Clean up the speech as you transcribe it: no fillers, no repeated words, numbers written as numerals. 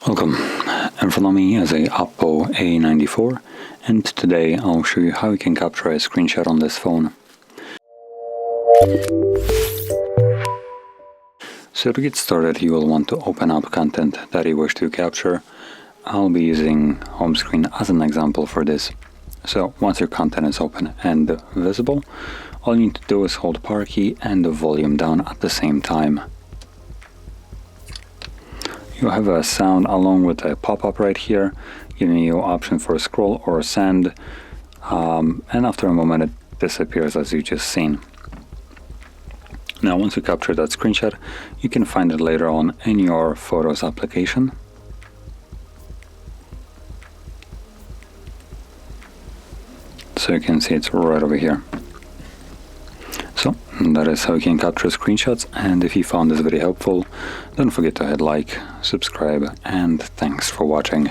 Welcome, in front of me is a OPPO A94, and today I'll show you how you can capture a screenshot on this phone. So to get started, you will want to open up content that you wish to capture. I'll be using home screen as an example for this. So once your content is open and visible, all you need to do is hold power key and the volume down at the same time. You have a sound along with a pop-up right here, giving you option for scroll or send, and after a moment it disappears as you just seen. Now once you capture that screenshot, you can find it later on in your Photos application. So you can see it's right over here. So that is how you can capture screenshots, and if you found this video helpful, don't forget to hit like, subscribe, and thanks for watching.